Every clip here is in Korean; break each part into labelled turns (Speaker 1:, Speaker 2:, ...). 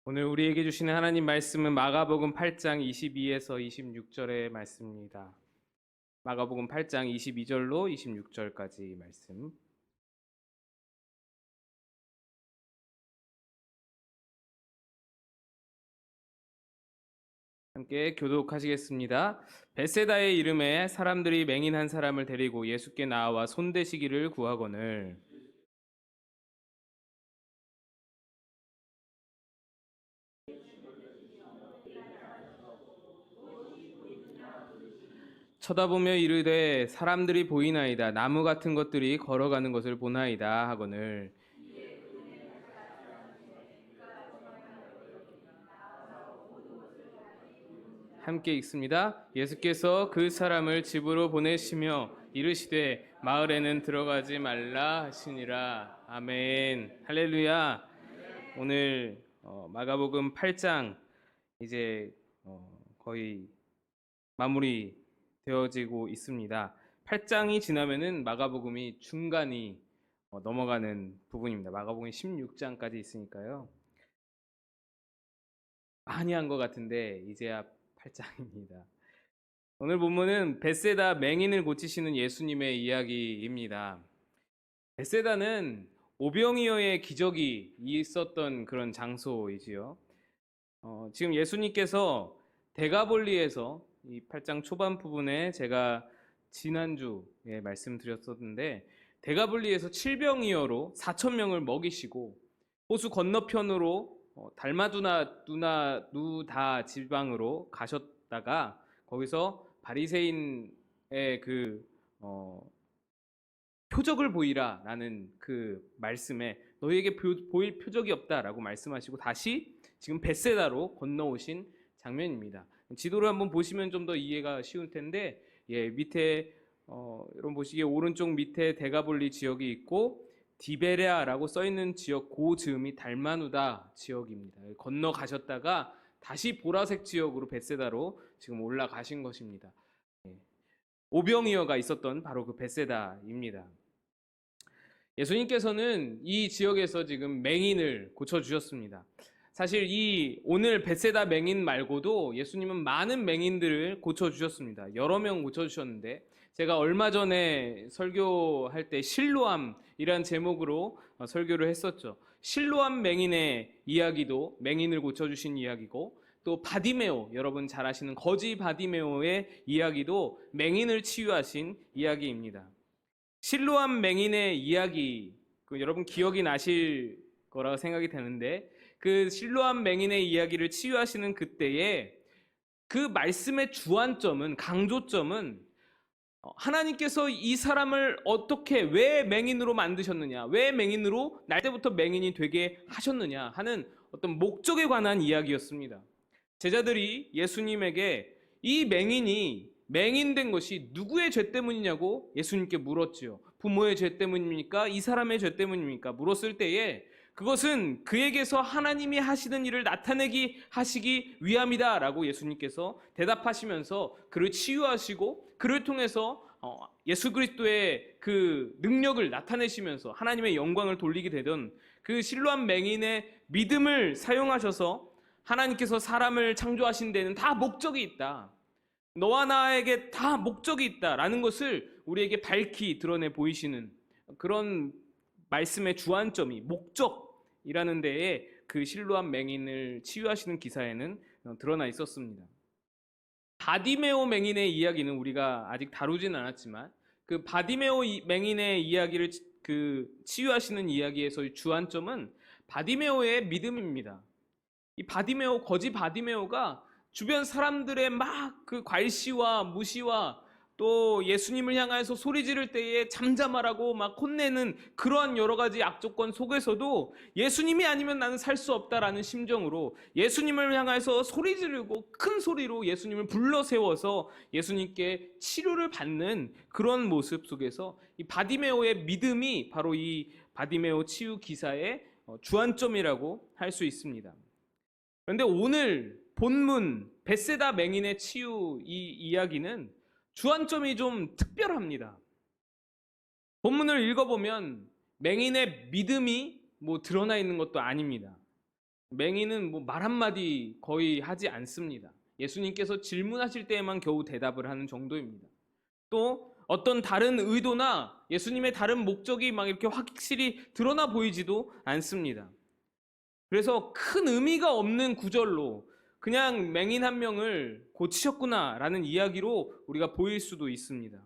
Speaker 1: 오늘 우리에게 주시는 하나님 말씀은 마가복음 8장 22에서 26절의 말씀입니다. 마가복음 8장 22절로 26절까지 말씀. 함께 교독하시겠습니다. 벳세다의 이름에 사람들이 맹인 한 사람을 데리고 예수께 나와 손대시기를 구하거늘 쳐다보며 이르되 사람들이 보이나이다. 나무 같은 것들이 걸어가는 것을 보나이다 하거늘 함께 읽습니다. 예수께서 그 사람을 집으로 보내시며 이르시되 마을에는 들어가지 말라 하시니라. 아멘. 할렐루야. 오늘 마가복음 8장 이제 거의 마무리 되어지고 있습니다. 8장이 지나면은 마가복음이 중간이 넘어가는 부분입니다. 마가복음이 16장까지 있으니까요. 많이 한 것 같은데 이제야 8장입니다. 오늘 본문은 벳세다 맹인을 고치시는 예수님의 이야기입니다. 벳세다는 오병이어의 기적이 있었던 그런 장소이지요. 지금 예수님께서 데가볼리에서 이 8장 초반 부분에 제가 지난주에 말씀드렸었는데 데가볼리에서 칠병이어로 4천 명을 먹이시고 호수 건너편으로 누다 지방으로 가셨다가 거기서 바리새인의 그 표적을 보이라라는 그 말씀에 너희에게 보일 표적이 없다라고 말씀하시고 다시 지금 벳세다로 건너오신 장면입니다. 지도를 한번 보시면 좀 더 이해가 쉬울 텐데 밑에 여러분 보시기에 오른쪽 밑에 데가볼리 지역이 있고 디베레아라고 써있는 지역 그 즈음이 달마누다 지역입니다. 건너가셨다가 다시 보라색 지역으로 벳세다로 지금 올라가신 것입니다. 오병이어가 있었던 바로 그 벳세다입니다. 예수님께서는 이 지역에서 지금 맹인을 고쳐주셨습니다. 사실 이 오늘 벳세다 맹인 말고도 예수님은 많은 맹인들을 고쳐주셨습니다. 여러 명 고쳐주셨는데 제가 얼마 전에 설교할 때 실로암이란 제목으로 설교를 했었죠. 실로암 맹인의 이야기도 맹인을 고쳐주신 이야기고 또 바디메오, 여러분 잘 아시는 거지 바디메오의 이야기도 맹인을 치유하신 이야기입니다. 실로암 맹인의 이야기, 여러분 기억이 나실 거라고 생각이 되는데 그 실로암 맹인의 이야기를 치유하시는 그때에 그 말씀의 주안점은, 강조점은 하나님께서 이 사람을 어떻게, 왜 맹인으로 만드셨느냐, 왜 맹인으로 날 때부터 맹인이 되게 하셨느냐 하는 어떤 목적에 관한 이야기였습니다. 제자들이 예수님에게 이 맹인이 맹인된 것이 누구의 죄 때문이냐고 예수님께 물었지요. 부모의 죄 때문입니까? 이 사람의 죄 때문입니까? 물었을 때에 그것은 그에게서 하나님이 하시는 일을 나타내기 하시기 위함이다 라고 예수님께서 대답하시면서 그를 치유하시고 그를 통해서 예수 그리스도의 그 능력을 나타내시면서 하나님의 영광을 돌리게 되던 그 실로암 맹인의 믿음을 사용하셔서 하나님께서 사람을 창조하신 데는 다 목적이 있다. 너와 나에게 다 목적이 있다라는 것을 우리에게 밝히 드러내 보이시는 그런 말씀의 주안점이 목적이라는 데에 그 실로암 맹인을 치유하시는 기사에는 드러나 있었습니다. 바디메오 맹인의 이야기는 우리가 아직 다루진 않았지만 그 바디메오 맹인의 이야기를 그 치유하시는 이야기에서의 주안점은 바디메오의 믿음입니다. 이 바디메오, 거지 바디메오가 주변 사람들의 막 그 괄시와 무시와 또 예수님을 향해서 소리 지를 때에 잠잠하라고 막 혼내는 그러한 여러 가지 악조건 속에서도 예수님이 아니면 나는 살 수 없다라는 심정으로 예수님을 향해서 소리 지르고 큰 소리로 예수님을 불러 세워서 예수님께 치료를 받는 그런 모습 속에서 이 바디메오의 믿음이 바로 이 바디메오 치유 기사의 주안점이라고 할 수 있습니다. 그런데 오늘 본문 벳세다 맹인의 치유 이 이야기는 주안점이 좀 특별합니다. 본문을 읽어보면 맹인의 믿음이 드러나 있는 것도 아닙니다. 맹인은 뭐 말 한마디 거의 하지 않습니다. 예수님께서 질문하실 때에만 겨우 대답을 하는 정도입니다. 또 어떤 다른 의도나 예수님의 다른 목적이 막 이렇게 확실히 드러나 보이지도 않습니다. 그래서 큰 의미가 없는 구절로 그냥 맹인 한 명을 고치셨구나라는 이야기로 우리가 보일 수도 있습니다.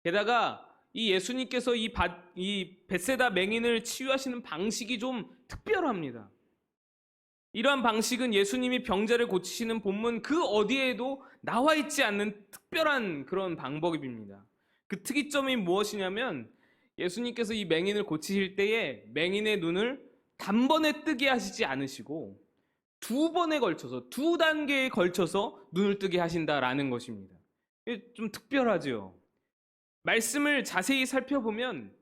Speaker 1: 게다가 이 예수님께서 이 벳세다 맹인을 치유하시는 방식이 좀 특별합니다. 이러한 방식은 예수님이 병자를 고치시는 본문 그 어디에도 나와 있지 않는 특별한 그런 방법입니다. 그 특이점이 무엇이냐면 예수님께서 이 맹인을 고치실 때에 맹인의 눈을 단번에 뜨게 하시지 않으시고 두 번에 걸쳐서, 두 단계에 걸쳐서 눈을 뜨게 하신다라는 것입니다. 좀 특별하죠. 말씀을 자세히 살펴보면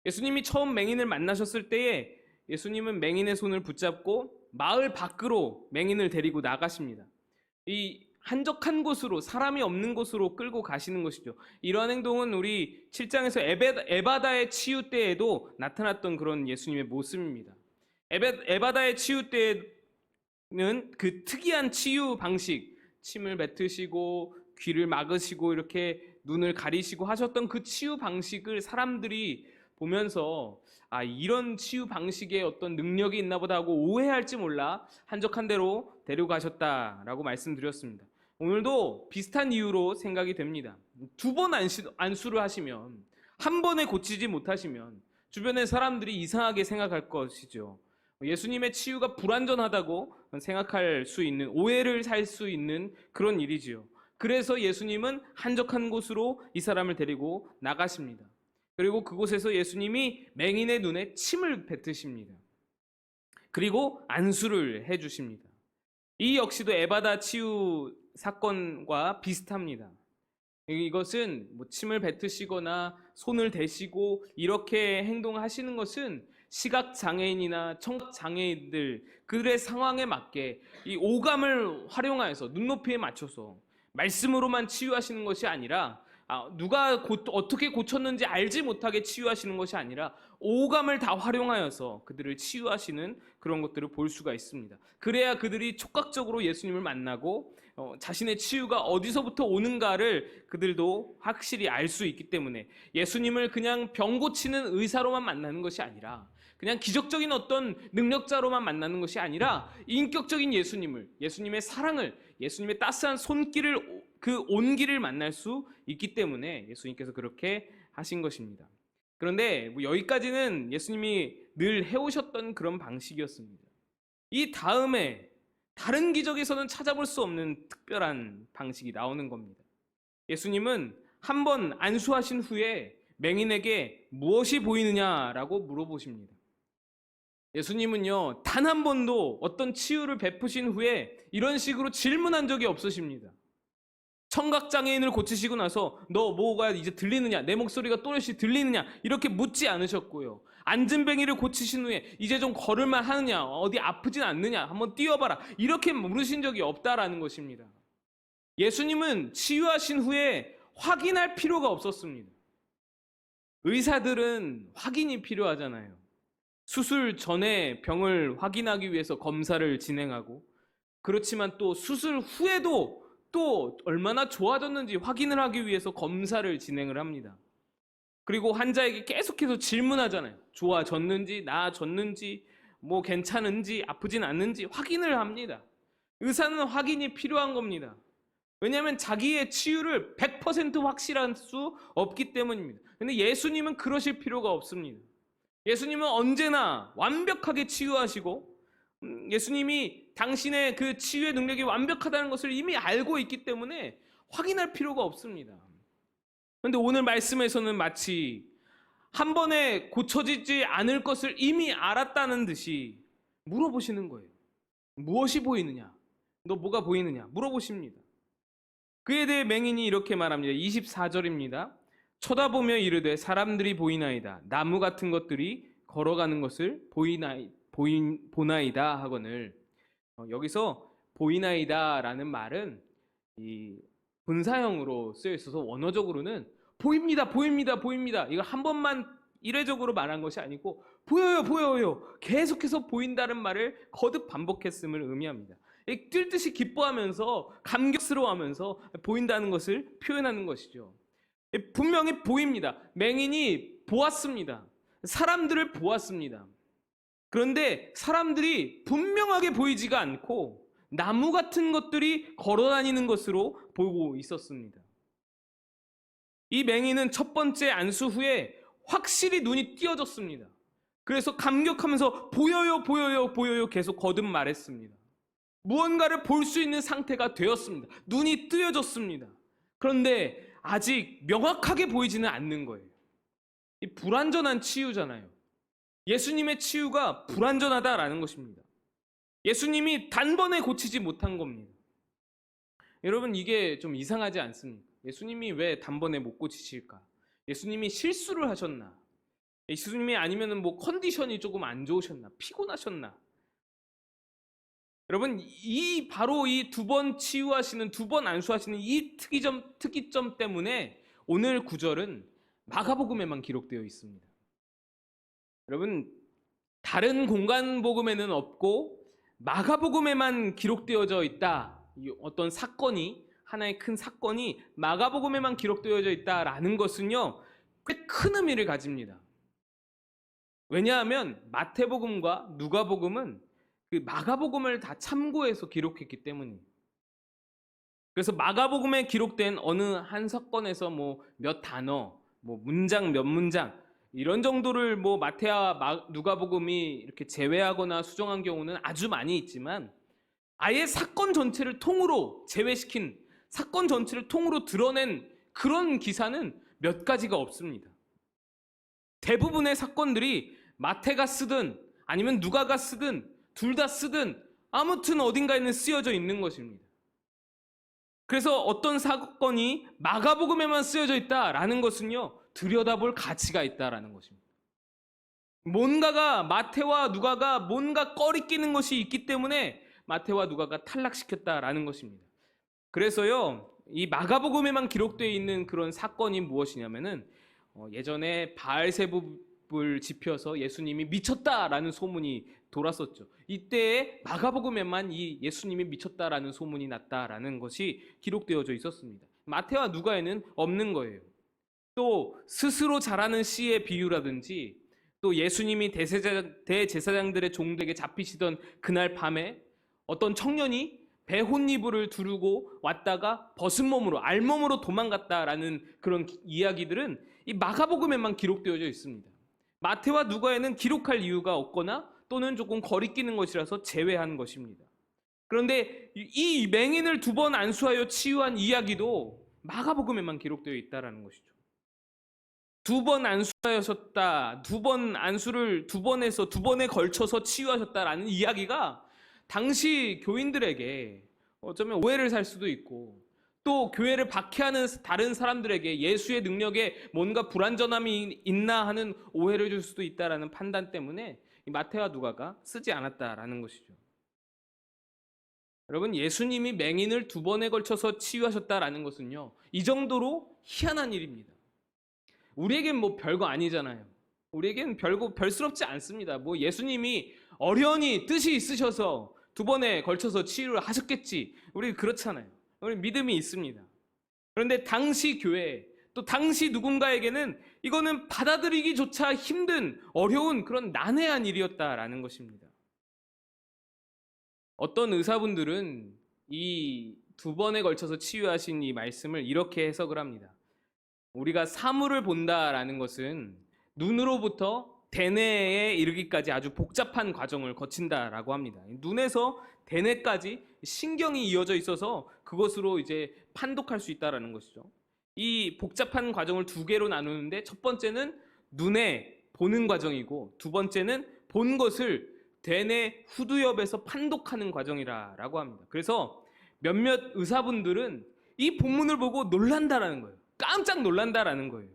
Speaker 1: 예수님이 처음 맹인을 만나셨을 때에 예수님은 맹인의 손을 붙잡고 마을 밖으로 맹인을 데리고 나가십니다. 이 한적한 곳으로, 사람이 없는 곳으로 끌고 가시는 것이죠. 이러한 행동은 우리 7장에서 에바다의 치유 때에도 나타났던 그런 예수님의 모습입니다. 에바다의 치유 때는 그 특이한 치유 방식, 침을 뱉으시고 귀를 막으시고 이렇게 눈을 가리시고 하셨던 그 치유 방식을 사람들이 보면서 이런 치유 방식에 어떤 능력이 있나 보다 하고 오해할지 몰라 한적한 데로 데려가셨다라고 말씀드렸습니다. 오늘도 비슷한 이유로 생각이 됩니다. 두 번 안수를 하시면, 한 번에 고치지 못하시면 주변의 사람들이 이상하게 생각할 것이죠. 예수님의 치유가 불완전하다고 생각할 수 있는, 오해를 살 수 있는 그런 일이지요. 그래서 예수님은 한적한 곳으로 이 사람을 데리고 나가십니다. 그리고 그곳에서 예수님이 맹인의 눈에 침을 뱉으십니다. 그리고 안수를 해주십니다. 이 역시도 에바다 치유 사건과 비슷합니다. 이것은 뭐 침을 뱉으시거나 손을 대시고 이렇게 행동하시는 것은 시각장애인이나 청각장애인들 그들의 상황에 맞게 이 오감을 활용하여서 눈높이에 맞춰서 말씀으로만 치유하시는 것이 아니라 누가 어떻게 고쳤는지 알지 못하게 치유하시는 것이 아니라 오감을 다 활용하여서 그들을 치유하시는 그런 것들을 볼 수가 있습니다. 그래야 그들이 촉각적으로 예수님을 만나고 자신의 치유가 어디서부터 오는가를 그들도 확실히 알 수 있기 때문에 예수님을 그냥 병 고치는 의사로만 만나는 것이 아니라 그냥 기적적인 어떤 능력자로만 만나는 것이 아니라 인격적인 예수님을, 예수님의 사랑을, 예수님의 따스한 손길을, 그 온기를 만날 수 있기 때문에 예수님께서 그렇게 하신 것입니다. 그런데 여기까지는 예수님이 늘 해오셨던 그런 방식이었습니다. 이 다음에 다른 기적에서는 찾아볼 수 없는 특별한 방식이 나오는 겁니다. 예수님은 한 번 안수하신 후에 맹인에게 무엇이 보이느냐라고 물어보십니다. 예수님은요, 단 한 번도 어떤 치유를 베푸신 후에 이런 식으로 질문한 적이 없으십니다. 청각장애인을 고치시고 나서 너 뭐가 이제 들리느냐, 내 목소리가 또렷이 들리느냐 이렇게 묻지 않으셨고요. 안진뱅이를 고치신 후에 이제 좀 걸을만 하느냐, 어디 아프진 않느냐, 한번 뛰어봐라 이렇게 물으신 적이 없다라는 것입니다. 예수님은 치유하신 후에 확인할 필요가 없었습니다. 의사들은 확인이 필요하잖아요. 수술 전에 병을 확인하기 위해서 검사를 진행하고, 그렇지만 또 수술 후에도 또 얼마나 좋아졌는지 확인을 하기 위해서 검사를 진행을 합니다. 그리고 환자에게 계속해서 질문하잖아요. 좋아졌는지, 나아졌는지, 뭐 괜찮은지, 아프진 않는지 확인을 합니다. 의사는 확인이 필요한 겁니다. 왜냐하면 자기의 치유를 100% 확실할 수 없기 때문입니다. 근데 예수님은 그러실 필요가 없습니다. 예수님은 언제나 완벽하게 치유하시고 예수님이 당신의 그 치유의 능력이 완벽하다는 것을 이미 알고 있기 때문에 확인할 필요가 없습니다. 그런데 오늘 말씀에서는 마치 한 번에 고쳐지지 않을 것을 이미 알았다는 듯이 물어보시는 거예요. 무엇이 보이느냐? 너 뭐가 보이느냐? 물어보십니다. 그에 대해 맹인이 이렇게 말합니다. 24절입니다. 쳐다보며 이르되 사람들이 보이나이다. 나무 같은 것들이 걸어가는 것을 보나이다 하거늘. 여기서 보이나이다라는 말은 이 분사형으로 쓰여 있어서 원어적으로는 보입니다, 보입니다, 보입니다. 이거 한 번만 이례적으로 말한 것이 아니고 보여요, 보여요. 계속해서 보인다는 말을 거듭 반복했음을 의미합니다. 뛸 듯이 기뻐하면서 감격스러워하면서 보인다는 것을 표현하는 것이죠. 분명히 보입니다. 맹인이 보았습니다. 사람들을 보았습니다. 그런데 사람들이 분명하게 보이지가 않고 나무 같은 것들이 걸어다니는 것으로 보고 있었습니다. 이 맹인은 첫 번째 안수 후에 확실히 눈이 띄어졌습니다. 그래서 감격하면서 보여요, 보여요, 보여요 계속 거듭 말했습니다. 무언가를 볼 수 있는 상태가 되었습니다. 눈이 뜨여졌습니다. 그런데 아직 명확하게 보이지는 않는 거예요. 이 불완전한 치유잖아요. 예수님의 치유가 불완전하다라는 것입니다. 예수님이 단번에 고치지 못한 겁니다. 여러분, 이게 좀 이상하지 않습니까? 예수님이 왜 단번에 못 고치실까? 예수님이 실수를 하셨나? 예수님이 아니면은 뭐 컨디션이 조금 안 좋으셨나? 피곤하셨나? 여러분, 바로 이 두 번 치유하시는, 두 번 안수하시는 이 특이점 때문에 오늘 구절은 마가복음에만 기록되어 있습니다. 여러분, 다른 공간 복음에는 없고 마가복음에만 기록되어져 있다. 어떤 사건이, 하나의 큰 사건이 마가복음에만 기록되어져 있다라는 것은요, 꽤 큰 의미를 가집니다. 왜냐하면 마태복음과 누가복음은 그 마가복음을 다 참고해서 기록했기 때문이에요. 그래서 마가복음에 기록된 어느 한 사건에서 뭐 몇 단어, 뭐 문장 몇 문장 이런 정도를 뭐 마태와 누가복음이 이렇게 제외하거나 수정한 경우는 아주 많이 있지만, 아예 사건 전체를 통으로 제외시킨, 사건 전체를 통으로 드러낸 그런 기사는 몇 가지가 없습니다. 대부분의 사건들이 마태가 쓰든 아니면 누가가 쓰든 둘 다 쓰든 아무튼 어딘가에는 쓰여져 있는 것입니다. 그래서 어떤 사건이 마가복음에만 쓰여져 있다라는 것은요, 들여다볼 가치가 있다라는 것입니다. 뭔가가, 마태와 누가가 뭔가 꺼리끼는 것이 있기 때문에 마태와 누가가 탈락시켰다라는 것입니다. 그래서요, 이 마가복음에만 기록되어 있는 그런 사건이 무엇이냐면은 예전에 바알세붑을 지펴서 예수님이 미쳤다라는 소문이 돌았었죠. 이때에 마가복음에만 이 예수님이 미쳤다라는 소문이 났다라는 것이 기록되어져 있었습니다. 마태와 누가에는 없는 거예요. 또 스스로 잘하는 씨의 비유라든지, 또 예수님이 대제사장들의 종들에게 잡히시던 그날 밤에 어떤 청년이 배혼이불을 두르고 왔다가 벗은 몸으로, 알몸으로 도망갔다라는 그런 이야기들은 이 마가복음에만 기록되어져 있습니다. 마태와 누가에는 기록할 이유가 없거나 또는 조금 거리끼는 것이라서 제외한 것입니다. 그런데 이 맹인을 두 번 안수하여 치유한 이야기도 마가복음에만 기록되어 있다는 것이죠. 두 번 안수하셨다, 두 번 안수를 두 번에서 두 번에 걸쳐서 치유하셨다라는 이야기가 당시 교인들에게 어쩌면 오해를 살 수도 있고, 또 교회를 박해하는 다른 사람들에게 예수의 능력에 뭔가 불완전함이 있나 하는 오해를 줄 수도 있다라는 판단 때문에 마태와 누가가 쓰지 않았다라는 것이죠. 여러분, 예수님이 맹인을 두 번에 걸쳐서 치유하셨다라는 것은요, 이 정도로 희한한 일입니다. 우리에겐 뭐 별거 아니잖아요. 우리에겐 별스럽지 않습니다. 뭐 예수님이 어련히 뜻이 있으셔서 두 번에 걸쳐서 치유를 하셨겠지, 우리 그렇잖아요. 우리 믿음이 있습니다. 그런데 당시 교회, 또 당시 누군가에게는 이거는 받아들이기조차 힘든, 어려운 그런 난해한 일이었다라는 것입니다. 어떤 의사분들은 이 두 번에 걸쳐서 치유하신 이 말씀을 이렇게 해석을 합니다. 우리가 사물을 본다라는 것은 눈으로부터 대뇌에 이르기까지 아주 복잡한 과정을 거친다라고 합니다. 눈에서 대뇌까지 신경이 이어져 있어서 그것으로 이제 판독할 수 있다라는 것이죠. 이 복잡한 과정을 두 개로 나누는데, 첫 번째는 눈에 보는 과정이고, 두 번째는 본 것을 대뇌 후두엽에서 판독하는 과정이라고 합니다. 그래서 몇몇 의사분들은 이 본문을 보고 놀란다라는 거예요. 깜짝 놀란다라는 거예요.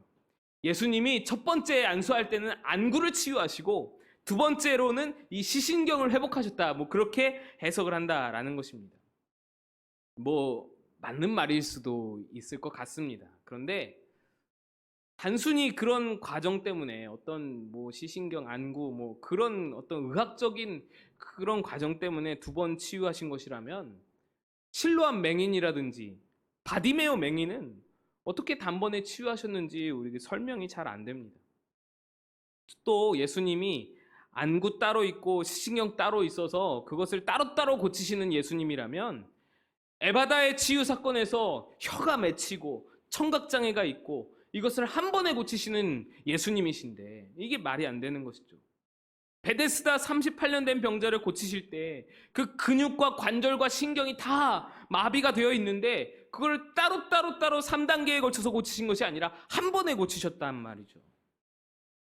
Speaker 1: 예수님이 첫 번째 안수할 때는 안구를 치유하시고 두 번째로는 이 시신경을 회복하셨다, 뭐 그렇게 해석을 한다라는 것입니다. 뭐 맞는 말일 수도 있을 것 같습니다. 그런데 단순히 그런 과정 때문에 어떤 뭐 시신경 안구 뭐 그런 어떤 의학적인 그런 과정 때문에 2번 치유하신 것이라면 실로암 맹인이라든지 바디메오 맹인은 어떻게 단번에 치유하셨는지 우리에게 설명이 잘 안 됩니다. 또 예수님이 안구 따로 있고 시신경 따로 있어서 그것을 따로따로 고치시는 예수님이라면 에바다의 치유 사건에서 혀가 맺히고 청각장애가 있고 이것을 한 번에 고치시는 예수님이신데 이게 말이 안 되는 것이죠. 베데스다 38년 된 병자를 고치실 때 그 근육과 관절과 신경이 다 마비가 되어 있는데 그걸 따로 3단계에 걸쳐서 고치신 것이 아니라 한 번에 고치셨단 말이죠.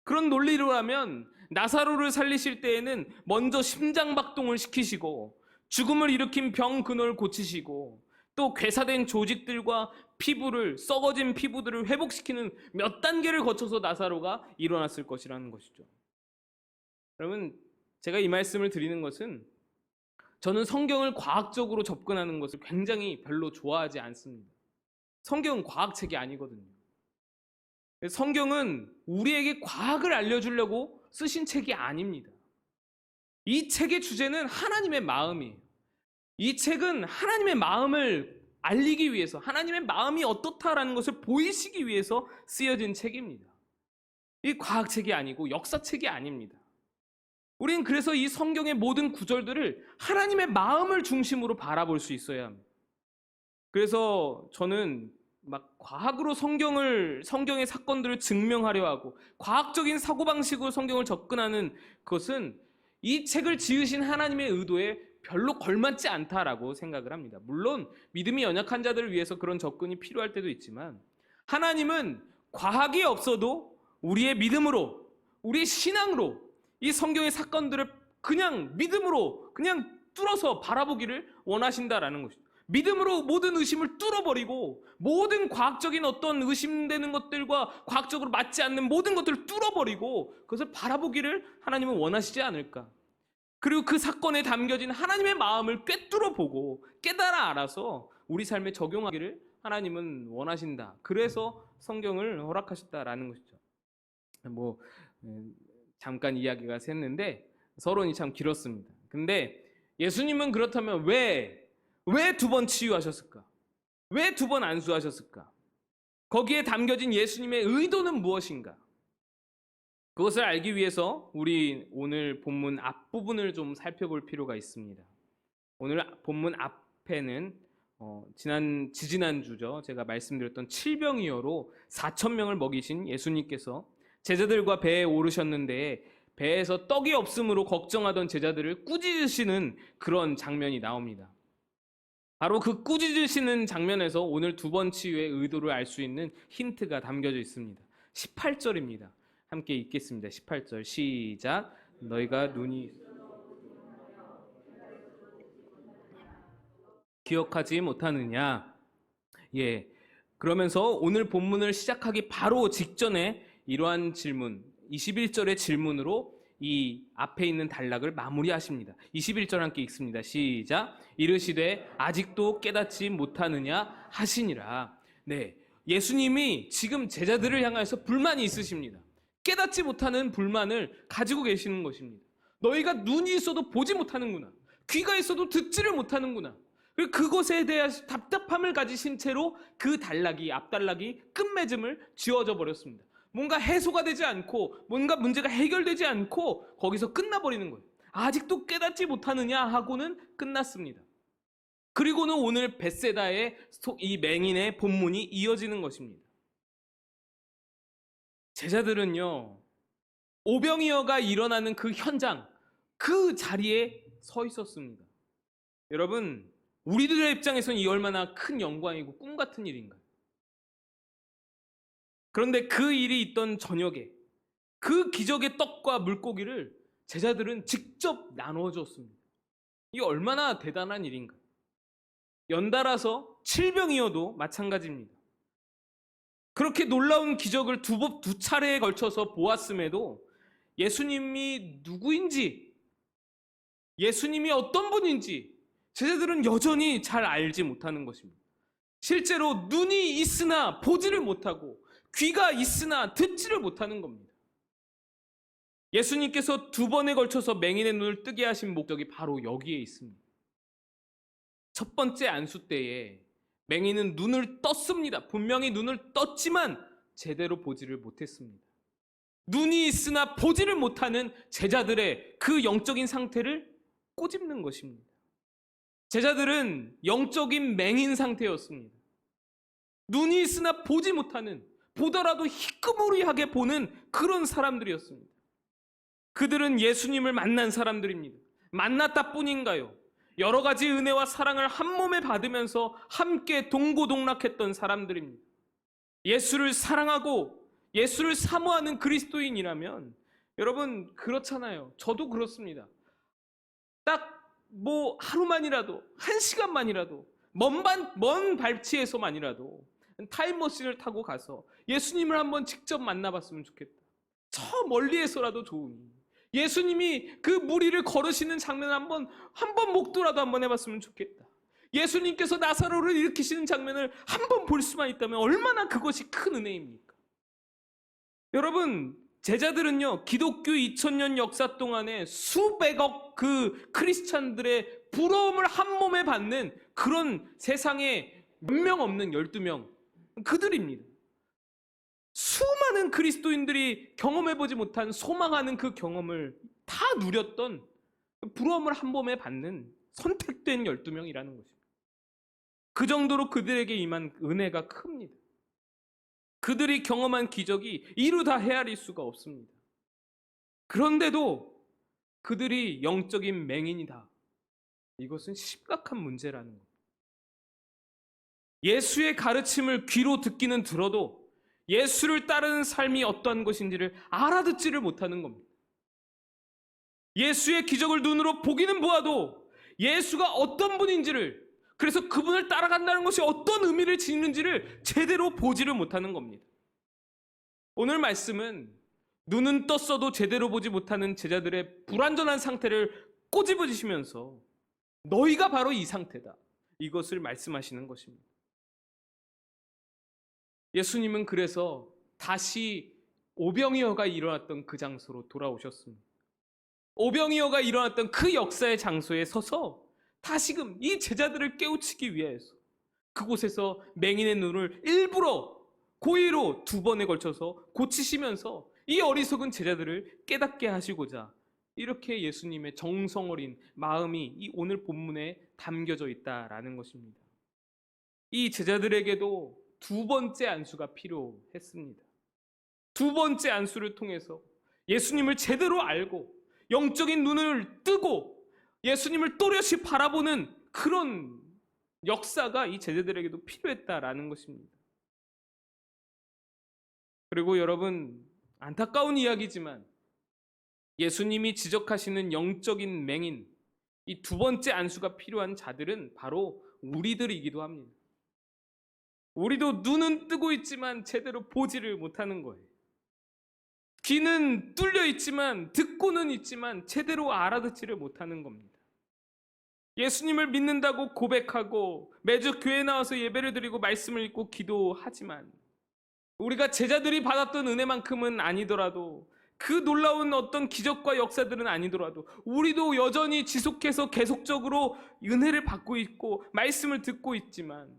Speaker 1: 그런 논리로 하면 나사로를 살리실 때에는 먼저 심장박동을 시키시고 죽음을 일으킨 병 근원을 고치시고 또 괴사된 조직들과 피부를 썩어진 피부들을 회복시키는 몇 단계를 거쳐서 나사로가 일어났을 것이라는 것이죠. 여러분, 제가 이 말씀을 드리는 것은 저는 성경을 과학적으로 접근하는 것을 굉장히 별로 좋아하지 않습니다. 성경은 과학책이 아니거든요. 성경은 우리에게 과학을 알려주려고 쓰신 책이 아닙니다. 이 책의 주제는 하나님의 마음이에요. 이 책은 하나님의 마음을 알리기 위해서, 하나님의 마음이 어떻다라는 것을 보이시기 위해서 쓰여진 책입니다. 이 과학책이 아니고 역사책이 아닙니다. 우리는 그래서 이 성경의 모든 구절들을 하나님의 마음을 중심으로 바라볼 수 있어야 합니다. 그래서 저는 막 과학으로 성경의 사건들을 증명하려 하고 과학적인 사고방식으로 성경을 접근하는 것은 이 책을 지으신 하나님의 의도에 별로 걸맞지 않다라고 생각을 합니다. 물론 믿음이 연약한 자들을 위해서 그런 접근이 필요할 때도 있지만 하나님은 과학이 없어도 우리의 믿음으로, 우리의 신앙으로 이 성경의 사건들을 그냥 믿음으로 그냥 뚫어서 바라보기를 원하신다라는 것이죠. 믿음으로 모든 의심을 뚫어버리고 모든 과학적인 어떤 의심되는 것들과 과학적으로 맞지 않는 모든 것들을 뚫어버리고 그것을 바라보기를 하나님은 원하시지 않을까. 그리고 그 사건에 담겨진 하나님의 마음을 꿰뚫어 보고 깨달아 알아서 우리 삶에 적용하기를 하나님은 원하신다. 그래서 성경을 허락하셨다라는 것이죠. 잠깐 이야기가 샜는데 서론이 참 길었습니다. 근데 예수님은 그렇다면 왜 2번 치유하셨을까? 왜 2번 안수하셨을까? 거기에 담겨진 예수님의 의도는 무엇인가? 그것을 알기 위해서 우리 오늘 본문 앞부분을 좀 살펴볼 필요가 있습니다. 오늘 본문 앞에는 지지난주죠. 제가 말씀드렸던 칠병이어로 4,000명을 먹이신 예수님께서 제자들과 배에 오르셨는데 배에서 떡이 없음으로 걱정하던 제자들을 꾸짖으시는 그런 장면이 나옵니다. 바로 그 꾸짖으시는 장면에서 오늘 2번 치유의 의도를 알 수 있는 힌트가 담겨져 있습니다. 18절입니다. 함께 읽겠습니다. 18절 시작. 너희가 눈이 기억하지 못하느냐? 예. 그러면서 오늘 본문을 시작하기 바로 직전에 이러한 질문, 21절의 질문으로 이 앞에 있는 단락을 마무리하십니다. 21절 함께 읽습니다. 시작. 이르시되 아직도 깨닫지 못하느냐 하시니라. 네, 예수님이 지금 제자들을 향해서 불만이 있으십니다. 깨닫지 못하는 불만을 가지고 계시는 것입니다. 너희가 눈이 있어도 보지 못하는구나. 귀가 있어도 듣지를 못하는구나. 그것에 대한 답답함을 가지신 채로 그 단락이, 앞단락이 끝맺음을 지어져 버렸습니다. 뭔가 해소가 되지 않고 뭔가 문제가 해결되지 않고 거기서 끝나버리는 거예요. 아직도 깨닫지 못하느냐 하고는 끝났습니다. 그리고는 오늘 벳세다의 이 맹인의 본문이 이어지는 것입니다. 제자들은요, 오병이어가 일어나는 그 현장, 그 자리에 서 있었습니다. 여러분, 우리들의 입장에서는 이 얼마나 큰 영광이고 꿈 같은 일인가요? 그런데 그 일이 있던 저녁에 그 기적의 떡과 물고기를 제자들은 직접 나누어 줬습니다. 이게 얼마나 대단한 일인가요? 연달아서 7병이어도 마찬가지입니다. 그렇게 놀라운 기적을 두 차례에 걸쳐서 보았음에도 예수님이 누구인지, 예수님이 어떤 분인지 제자들은 여전히 잘 알지 못하는 것입니다. 실제로 눈이 있으나 보지를 못하고 귀가 있으나 듣지를 못하는 겁니다. 예수님께서 2번에 걸쳐서 맹인의 눈을 뜨게 하신 목적이 바로 여기에 있습니다. 첫 번째 안수 때에 맹인은 눈을 떴습니다. 분명히 눈을 떴지만 제대로 보지를 못했습니다. 눈이 있으나 보지를 못하는 제자들의 그 영적인 상태를 꼬집는 것입니다. 제자들은 영적인 맹인 상태였습니다. 눈이 있으나 보지 못하는, 보더라도 희끄무리하게 보는 그런 사람들이었습니다. 그들은 예수님을 만난 사람들입니다. 만났다 뿐인가요? 여러 가지 은혜와 사랑을 한 몸에 받으면서 함께 동고동락했던 사람들입니다. 예수를 사랑하고 예수를 사모하는 그리스도인이라면 여러분 그렇잖아요. 저도 그렇습니다. 딱 하루만이라도, 1시간만이라도, 먼 발치에서만이라도 타임머신을 타고 가서 예수님을 한번 직접 만나봤으면 좋겠다. 저 멀리에서라도 좋으니 예수님이 그 무리를 걸으시는 장면을 한번 목도라도 한번 해봤으면 좋겠다. 예수님께서 나사로를 일으키시는 장면을 한번 볼 수만 있다면 얼마나 그것이 큰 은혜입니까? 여러분, 제자들은요, 기독교 2000년 역사 동안에 수백억 그 크리스찬들의 부러움을 한 몸에 받는 그런 세상에 몇 명 없는 12명, 그들입니다. 수많은 그리스도인들이 경험해보지 못한 소망하는 그 경험을 다 누렸던 부러움을 한 몸에 받는 선택된 12명이라는 것입니다. 그 정도로 그들에게 임한 은혜가 큽니다. 그들이 경험한 기적이 이루 다 헤아릴 수가 없습니다. 그런데도 그들이 영적인 맹인이다. 이것은 심각한 문제라는 겁니다. 예수의 가르침을 귀로 듣기는 들어도 예수를 따르는 삶이 어떠한 것인지를 알아듣지를 못하는 겁니다. 예수의 기적을 눈으로 보기는 보아도 예수가 어떤 분인지를, 그래서 그분을 따라간다는 것이 어떤 의미를 지니는지를 제대로 보지를 못하는 겁니다. 오늘 말씀은 눈은 떴어도 제대로 보지 못하는 제자들의 불완전한 상태를 꼬집어주시면서 너희가 바로 이 상태다, 이것을 말씀하시는 것입니다. 예수님은 그래서 다시 오병이어가 일어났던 그 장소로 돌아오셨습니다. 오병이어가 일어났던 그 역사의 장소에 서서 다시금 이 제자들을 깨우치기 위해서 그곳에서 맹인의 눈을 일부러 고의로 2번에 걸쳐서 고치시면서 이 어리석은 제자들을 깨닫게 하시고자 이렇게 예수님의 정성 어린 마음이 이 오늘 본문에 담겨져 있다라는 것입니다. 이 제자들에게도 2번째 안수가 필요했습니다. 2번째 안수를 통해서 예수님을 제대로 알고 영적인 눈을 뜨고 예수님을 또렷이 바라보는 그런 역사가 이 제자들에게도 필요했다라는 것입니다. 그리고 여러분, 안타까운 이야기지만 예수님이 지적하시는 영적인 맹인, 이 2번째 안수가 필요한 자들은 바로 우리들이기도 합니다. 우리도 눈은 뜨고 있지만 제대로 보지를 못하는 거예요. 귀는 뚫려 있지만, 듣고는 있지만 제대로 알아듣지를 못하는 겁니다. 예수님을 믿는다고 고백하고 매주 교회에 나와서 예배를 드리고 말씀을 읽고 기도하지만 우리가 제자들이 받았던 은혜만큼은 아니더라도, 그 놀라운 어떤 기적과 역사들은 아니더라도 우리도 여전히 지속해서 계속적으로 은혜를 받고 있고 말씀을 듣고 있지만,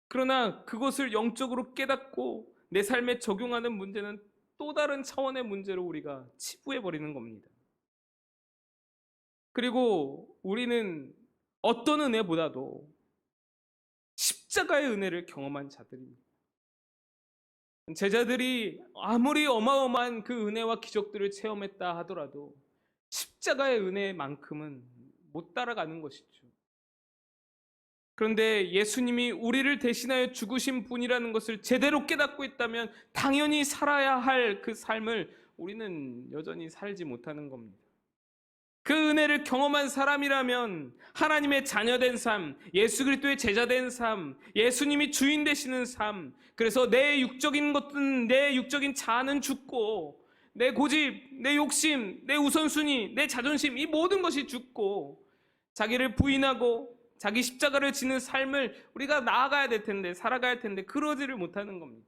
Speaker 1: 그러나 그것을 영적으로 깨닫고 내 삶에 적용하는 문제는 또 다른 차원의 문제로 우리가 치부해버리는 겁니다. 그리고 우리는 어떤 은혜보다도 십자가의 은혜를 경험한 자들입니다. 제자들이 아무리 어마어마한 그 은혜와 기적들을 체험했다 하더라도 십자가의 은혜만큼은 못 따라가는 것이죠. 그런데 예수님이 우리를 대신하여 죽으신 분이라는 것을 제대로 깨닫고 있다면 당연히 살아야 할 그 삶을 우리는 여전히 살지 못하는 겁니다. 그 은혜를 경험한 사람이라면 하나님의 자녀된 삶, 예수 그리스도의 제자된 삶, 예수님이 주인 되시는 삶, 그래서 내 육적인 것은, 내 육적인 자아는 죽고 내 고집, 내 욕심, 내 우선순위, 내 자존심, 이 모든 것이 죽고 자기를 부인하고 자기 십자가를 지는 삶을 우리가 나아가야 될 텐데, 살아가야 할 텐데 그러지를 못하는 겁니다.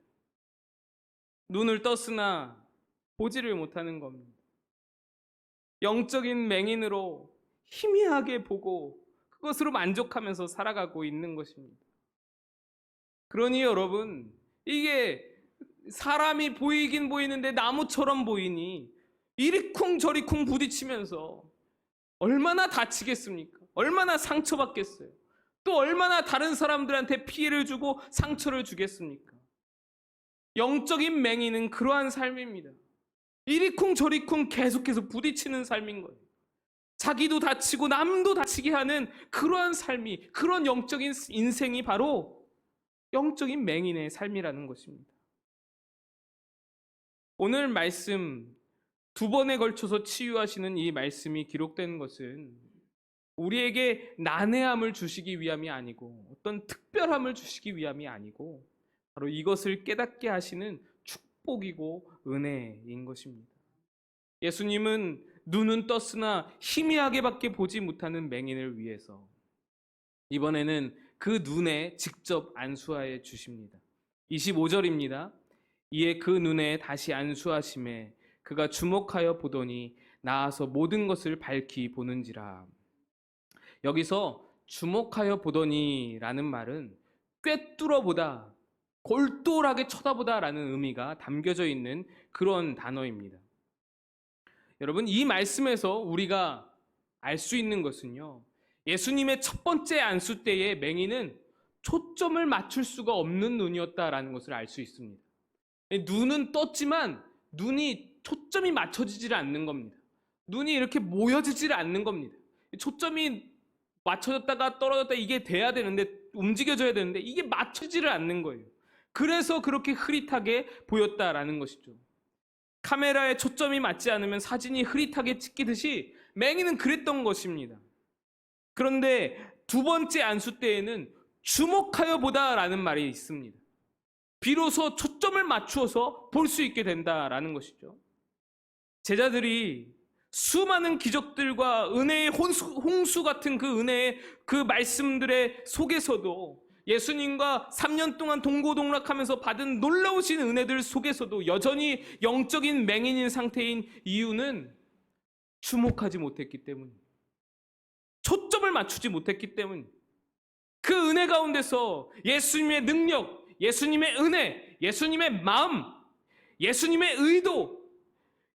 Speaker 1: 눈을 떴으나 보지를 못하는 겁니다. 영적인 맹인으로 희미하게 보고 그것으로 만족하면서 살아가고 있는 것입니다. 그러니 여러분, 이게 사람이 보이긴 보이는데 나무처럼 보이니 이리쿵 저리쿵 부딪히면서 얼마나 다치겠습니까? 얼마나 상처받겠어요? 또 얼마나 다른 사람들한테 피해를 주고 상처를 주겠습니까? 영적인 맹인은 그러한 삶입니다. 이리쿵 저리쿵 계속해서 부딪히는 삶인 거예요. 자기도 다치고 남도 다치게 하는 그러한 삶이, 그런 영적인 인생이 바로 영적인 맹인의 삶이라는 것입니다. 오늘 말씀 두 번에 걸쳐서 치유하시는 이 말씀이 기록된 것은 우리에게 난해함을 주시기 위함이 아니고 어떤 특별함을 주시기 위함이 아니고 바로 이것을 깨닫게 하시는 축복이고 은혜인 것입니다. 예수님은 눈은 떴으나 희미하게밖에 보지 못하는 맹인을 위해서 이번에는 그 눈에 직접 안수하여 주십니다. 25절입니다. 이에 그 눈에 다시 안수하심에 그가 주목하여 보더니 나아서 모든 것을 밝히 보는지라. 여기서 주목하여 보더니 라는 말은 꿰뚫어 보다, 골똘하게 쳐다보다 라는 의미가 담겨져 있는 그런 단어입니다. 여러분, 이 말씀에서 우리가 알 수 있는 것은요, 예수님의 첫 번째 안수 때의 맹인은 초점을 맞출 수가 없는 눈이었다라는 것을 알 수 있습니다. 눈은 떴지만 눈이 초점이 맞춰지질 않는 겁니다. 눈이 이렇게 모여지질 않는 겁니다. 초점이 맞춰졌다가 떨어졌다 이게 돼야 되는데, 움직여져야 되는데 이게 맞춰지를 않는 거예요. 그래서 그렇게 흐릿하게 보였다라는 것이죠. 카메라에 초점이 맞지 않으면 사진이 흐릿하게 찍히듯이 맹인은 그랬던 것입니다. 그런데 두 번째 안수 때에는 주목하여 보다라는 말이 있습니다. 비로소 초점을 맞추어서 볼 수 있게 된다라는 것이죠. 제자들이 수많은 기적들과 은혜의 홍수 같은 그 은혜의 그 말씀들의 속에서도 예수님과 3년 동안 동고동락하면서 받은 놀라우신 은혜들 속에서도 여전히 영적인 맹인인 상태인 이유는 주목하지 못했기 때문입니다. 초점을 맞추지 못했기 때문입니다. 그 은혜 가운데서 예수님의 능력, 예수님의 은혜, 예수님의 마음, 예수님의 의도,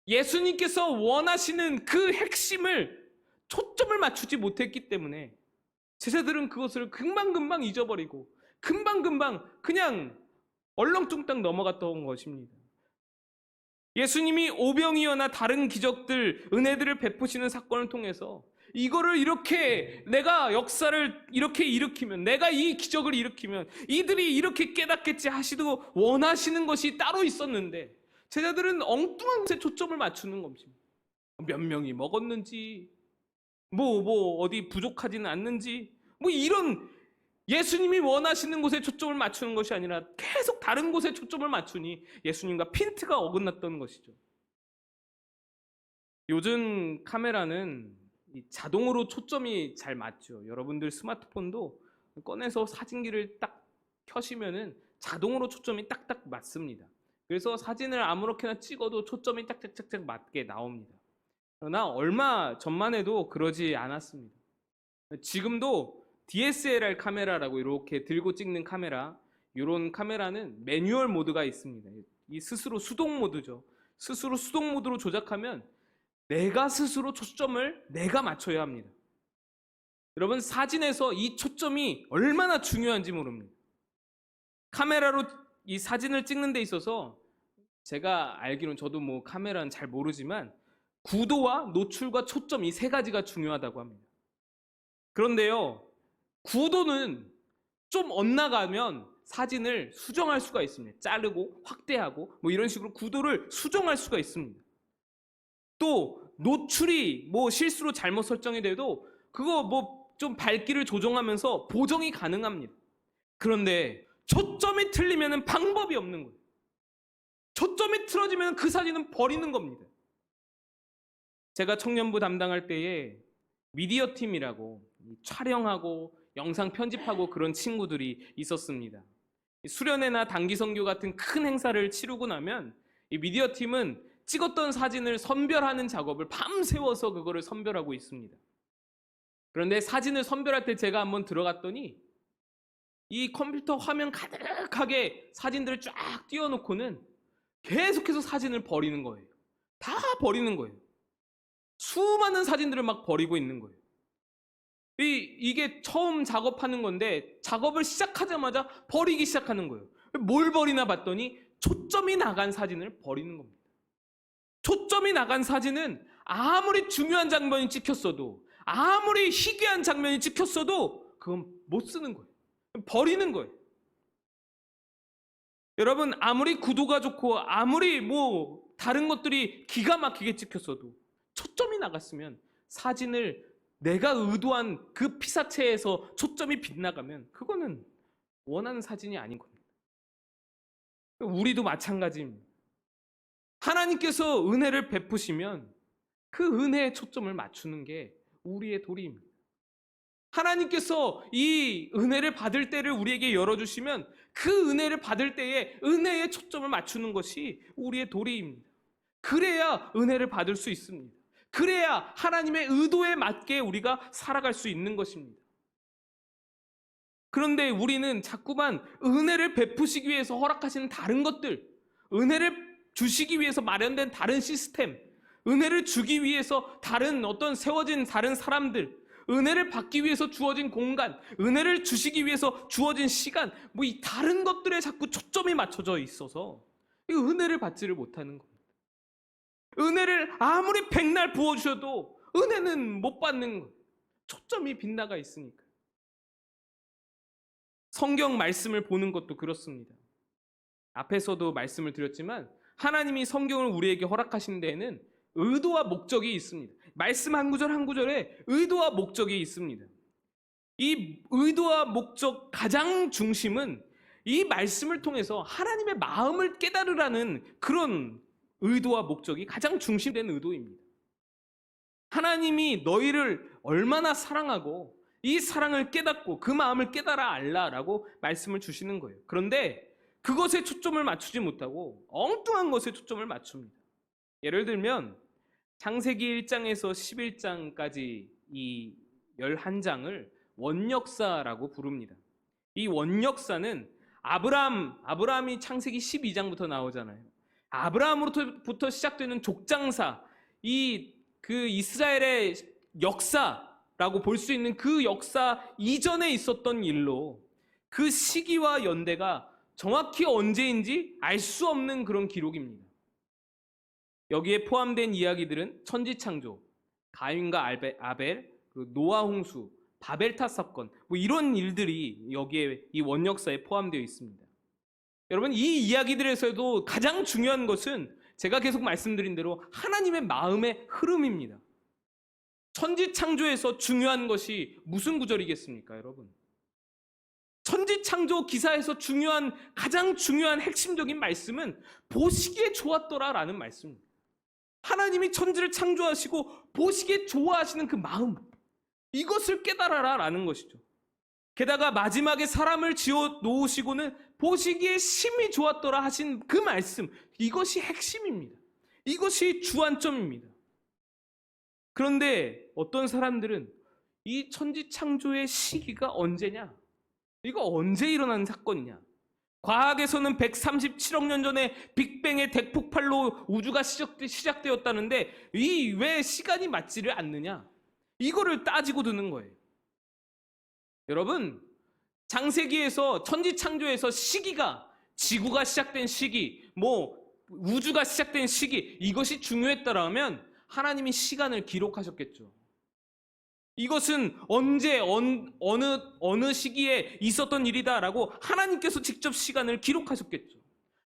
Speaker 1: 예수님께서 원하시는 그 핵심을 초점을 맞추지 못했기 때문에 제자들은 그것을 금방금방 잊어버리고 금방금방 그냥 얼렁뚱땅 넘어갔던 것입니다. 예수님이 오병이어나 다른 기적들, 은혜들을 베푸시는 사건을 통해서 이거를 이렇게 내가 역사를 이렇게 일으키면, 내가 이 기적을 일으키면 이들이 이렇게 깨닫겠지 하시고 원하시는 것이 따로 있었는데 제자들은 엉뚱한 것에 초점을 맞추는 것입니다. 몇 명이 먹었는지, 어디 부족하지는 않는지, 이런 예수님이 원하시는 곳에 초점을 맞추는 것이 아니라 계속 다른 곳에 초점을 맞추니 예수님과 핀트가 어긋났던 것이죠. 요즘 카메라는 자동으로 초점이 잘 맞죠. 여러분들 스마트폰도 꺼내서 사진기를 딱 켜시면은 자동으로 초점이 딱딱 맞습니다. 그래서 사진을 아무렇게나 찍어도 초점이 짝짝짝짝 맞게 나옵니다. 그러나 얼마 전만 해도 그러지 않았습니다. 지금도 DSLR 카메라라고 이렇게 들고 찍는 카메라, 이런 카메라는 매뉴얼 모드가 있습니다. 이 스스로 수동 모드죠. 스스로 수동 모드로 조작하면 내가 스스로 초점을 내가 맞춰야 합니다. 여러분, 사진에서 이 초점이 얼마나 중요한지 모릅니다. 카메라로 이 사진을 찍는 데 있어서 제가 알기로는, 저도 카메라는 잘 모르지만 구도와 노출과 초점 이 세 가지가 중요하다고 합니다. 그런데요, 구도는 좀 엇나가면 사진을 수정할 수가 있습니다. 자르고 확대하고 이런 식으로 구도를 수정할 수가 있습니다. 또 노출이 실수로 잘못 설정이 돼도 그거 좀 밝기를 조정하면서 보정이 가능합니다. 그런데 초점이 틀리면 방법이 없는 거예요. 초점이 틀어지면 그 사진은 버리는 겁니다. 제가 청년부 담당할 때에 미디어 팀이라고 촬영하고 영상 편집하고 그런 친구들이 있었습니다. 수련회나 단기 선교 같은 큰 행사를 치르고 나면 이 미디어 팀은 찍었던 사진을 선별하는 작업을 밤새워서 그거를 선별하고 있습니다. 그런데 사진을 선별할 때 제가 한번 들어갔더니 이 컴퓨터 화면 가득하게 사진들을 쫙 띄워놓고는 계속해서 사진을 버리는 거예요. 다 버리는 거예요. 수많은 사진들을 막 버리고 있는 거예요. 이게 처음 작업하는 건데 작업을 시작하자마자 버리기 시작하는 거예요. 뭘 버리나 봤더니 초점이 나간 사진을 버리는 겁니다. 초점이 나간 사진은 아무리 중요한 장면이 찍혔어도, 아무리 희귀한 장면이 찍혔어도 그건 못 쓰는 거예요. 버리는 거예요. 여러분, 아무리 구도가 좋고 아무리 다른 것들이 기가 막히게 찍혔어도 초점이 나갔으면, 사진을 내가 의도한 그 피사체에서 초점이 빗나가면 그거는 원하는 사진이 아닌 겁니다. 우리도 마찬가지입니다. 하나님께서 은혜를 베푸시면 그 은혜에 초점을 맞추는 게 우리의 도리입니다. 하나님께서 이 은혜를 받을 때를 우리에게 열어주시면 그 은혜를 받을 때에 은혜에 초점을 맞추는 것이 우리의 도리입니다. 그래야 은혜를 받을 수 있습니다. 그래야 하나님의 의도에 맞게 우리가 살아갈 수 있는 것입니다. 그런데 우리는 자꾸만 은혜를 베푸시기 위해서 허락하시는 다른 것들, 은혜를 주시기 위해서 마련된 다른 시스템, 은혜를 주기 위해서 어떤 세워진 다른 사람들, 은혜를 받기 위해서 주어진 공간, 은혜를 주시기 위해서 주어진 시간, 이 다른 것들에 자꾸 초점이 맞춰져 있어서 이 은혜를 받지를 못하는 겁니다. 은혜를 아무리 백날 부어주셔도 은혜는 못 받는 거예요. 초점이 빗나가 있으니까. 성경 말씀을 보는 것도 그렇습니다. 앞에서도 말씀을 드렸지만 하나님이 성경을 우리에게 허락하신 데에는 의도와 목적이 있습니다. 말씀 한 구절 한 구절에 의도와 목적이 있습니다. 이 의도와 목적 가장 중심은 이 말씀을 통해서 하나님의 마음을 깨달으라는 그런 의도와 목적이 가장 중심된 의도입니다. 하나님이 너희를 얼마나 사랑하고 이 사랑을 깨닫고 그 마음을 깨달아 알라라고 말씀을 주시는 거예요. 그런데 그것에 초점을 맞추지 못하고 엉뚱한 것에 초점을 맞춥니다. 예를 들면 창세기 1장에서 11장까지 이 11장을 원역사라고 부릅니다. 이 원역사는 아브라함이 창세기 12장부터 나오잖아요. 아브라함으로부터 시작되는 족장사, 그 이스라엘의 역사라고 볼 수 있는 그 역사 이전에 있었던 일로 그 시기와 연대가 정확히 언제인지 알 수 없는 그런 기록입니다. 여기에 포함된 이야기들은 천지창조, 가인과 아벨, 노아 홍수, 바벨탑 사건, 이런 일들이 여기에 이 원역사에 포함되어 있습니다. 여러분, 이 이야기들에서도 가장 중요한 것은 제가 계속 말씀드린 대로 하나님의 마음의 흐름입니다. 천지창조에서 중요한 것이 무슨 구절이겠습니까, 여러분? 천지창조 기사에서 가장 중요한 핵심적인 말씀은 보시기에 좋았더라라는 말씀입니다. 하나님이 천지를 창조하시고 보시기에 좋아하시는 그 마음, 이것을 깨달아라라는 것이죠. 게다가 마지막에 사람을 지어 놓으시고는 보시기에 심히 좋았더라 하신 그 말씀, 이것이 핵심입니다. 이것이 주안점입니다. 그런데 어떤 사람들은 이 천지창조의 시기가 언제냐? 이거 언제 일어난 사건이냐? 과학에서는 137억 년 전에 빅뱅의 대폭발로 우주가 시작되었다는데 왜 시간이 맞지를 않느냐? 이거를 따지고 드는 거예요. 여러분, 창세기에서 천지창조에서 시기가, 지구가 시작된 시기, 우주가 시작된 시기, 이것이 중요했다라면 하나님이 시간을 기록하셨겠죠. 이것은 언제 어느 시기에 있었던 일이다라고 하나님께서 직접 시간을 기록하셨겠죠.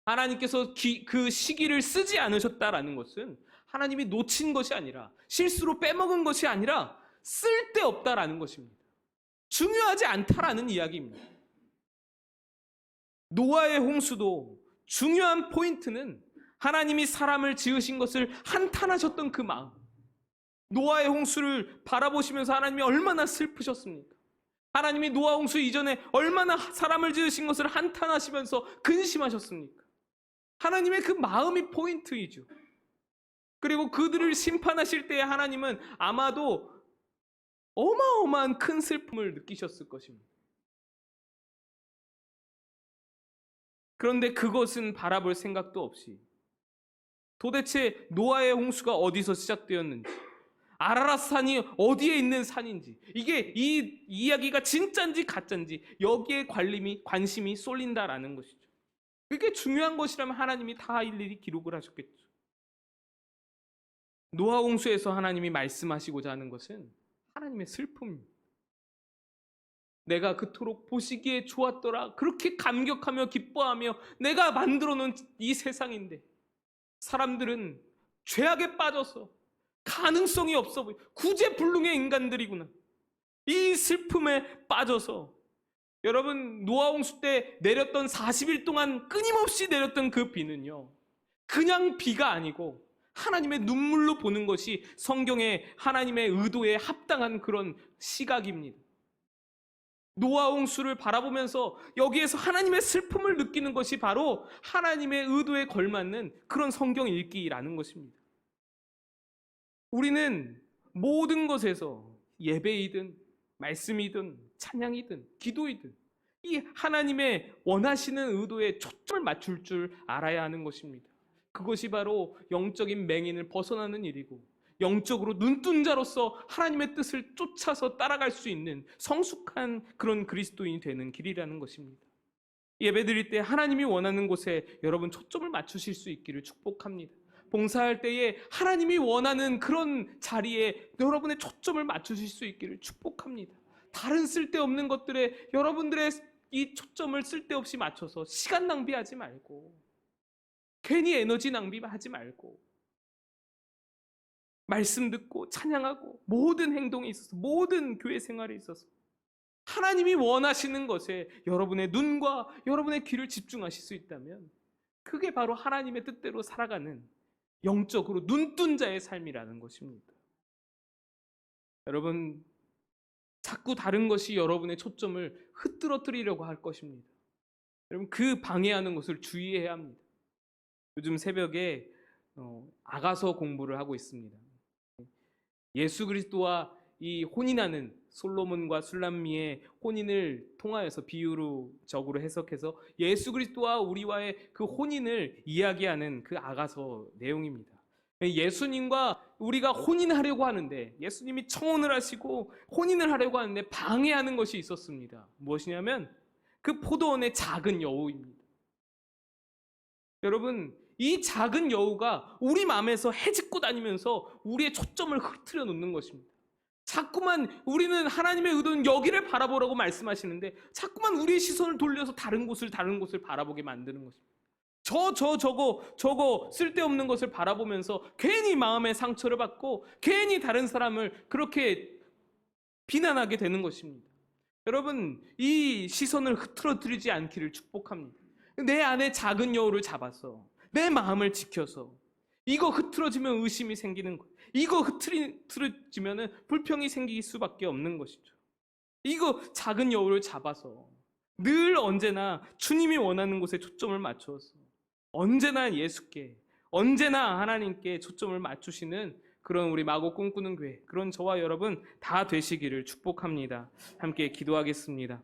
Speaker 1: 하나님께서 그 시기를 쓰지 않으셨다라는 것은 하나님이 놓친 것이 아니라, 실수로 빼먹은 것이 아니라 쓸데없다라는 것입니다. 중요하지 않다라는 이야기입니다. 노아의 홍수도 중요한 포인트는 하나님이 사람을 지으신 것을 한탄하셨던 그 마음, 노아의 홍수를 바라보시면서 하나님이 얼마나 슬프셨습니까? 하나님이 노아 홍수 이전에 얼마나 사람을 지으신 것을 한탄하시면서 근심하셨습니까? 하나님의 그 마음이 포인트이죠. 그리고 그들을 심판하실 때에 하나님은 아마도 어마어마한 큰 슬픔을 느끼셨을 것입니다. 그런데 그것은 바라볼 생각도 없이 도대체 노아의 홍수가 어디서 시작되었는지, 아라랏 산이 어디에 있는 산인지, 이게 이 이야기가 진짜인지 가짜인지 여기에 관심이 쏠린다라는 것이죠. 그게 중요한 것이라면 하나님이 다 일일이 기록을 하셨겠죠. 노아 홍수에서 하나님이 말씀하시고자 하는 것은 하나님의 슬픔입니다. 내가 그토록 보시기에 좋았더라, 그렇게 감격하며 기뻐하며 내가 만들어 놓은 이 세상인데 사람들은 죄악에 빠져서 가능성이 없어 보여, 구제불능의 인간들이구나, 이 슬픔에 빠져서. 여러분, 노아 홍수 때 내렸던 40일 동안 끊임없이 내렸던 그 비는요, 그냥 비가 아니고 하나님의 눈물로 보는 것이 성경의 하나님의 의도에 합당한 그런 시각입니다. 노아 홍수를 바라보면서 여기에서 하나님의 슬픔을 느끼는 것이 바로 하나님의 의도에 걸맞는 그런 성경 읽기라는 것입니다. 우리는 모든 것에서 예배이든 말씀이든 찬양이든 기도이든 이 하나님의 원하시는 의도에 초점을 맞출 줄 알아야 하는 것입니다. 그것이 바로 영적인 맹인을 벗어나는 일이고, 영적으로 눈뜬 자로서 하나님의 뜻을 쫓아서 따라갈 수 있는 성숙한 그런 그리스도인이 되는 길이라는 것입니다. 예배드릴 때 하나님이 원하는 곳에 여러분 초점을 맞추실 수 있기를 축복합니다. 봉사할 때에 하나님이 원하는 그런 자리에 여러분의 초점을 맞추실 수 있기를 축복합니다. 다른 쓸데없는 것들에 여러분들의 이 초점을 쓸데없이 맞춰서 시간 낭비하지 말고, 괜히 에너지 낭비하지 말고, 말씀 듣고 찬양하고 모든 행동에 있어서, 모든 교회 생활에 있어서 하나님이 원하시는 것에 여러분의 눈과 여러분의 귀를 집중하실 수 있다면 그게 바로 하나님의 뜻대로 살아가는 영적으로 눈뜬 자의 삶이라는 것입니다. 여러분, 자꾸 다른 것이 여러분의 초점을 흐트러뜨리려고 할 것입니다. 여러분, 그 방해하는 것을 주의해야 합니다. 요즘 새벽에 아가서 공부를 하고 있습니다. 예수 그리스도와 이 혼인하는 솔로몬과 술람미의 혼인을 통하여서 비유적으로 해석해서 예수 그리스도와 우리와의 그 혼인을 이야기하는 그 아가서 내용입니다. 예수님과 우리가 혼인하려고 하는데, 예수님이 청혼을 하시고 혼인을 하려고 하는데 방해하는 것이 있었습니다. 무엇이냐면 그 포도원의 작은 여우입니다. 여러분, 이 작은 여우가 우리 마음에서 헤집고 다니면서 우리의 초점을 흐트려 놓는 것입니다. 자꾸만 우리는 하나님의 의도는 여기를 바라보라고 말씀하시는데 자꾸만 우리의 시선을 돌려서 다른 곳을 바라보게 만드는 것입니다. 저거 쓸데없는 것을 바라보면서 괜히 마음의 상처를 받고 괜히 다른 사람을 그렇게 비난하게 되는 것입니다. 여러분, 이 시선을 흐트러뜨리지 않기를 축복합니다. 내 안에 작은 여우를 잡아서 내 마음을 지켜서, 이거 흐트러지면 의심이 생기는 것, 이거 흐트러지면 불평이 생길 수밖에 없는 것이죠. 이거 작은 여우를 잡아서 늘 언제나 주님이 원하는 곳에 초점을 맞추어서 언제나 예수께, 언제나 하나님께 초점을 맞추시는 그런 우리 마고 꿈꾸는 교회, 그런 저와 여러분 다 되시기를 축복합니다. 함께 기도하겠습니다.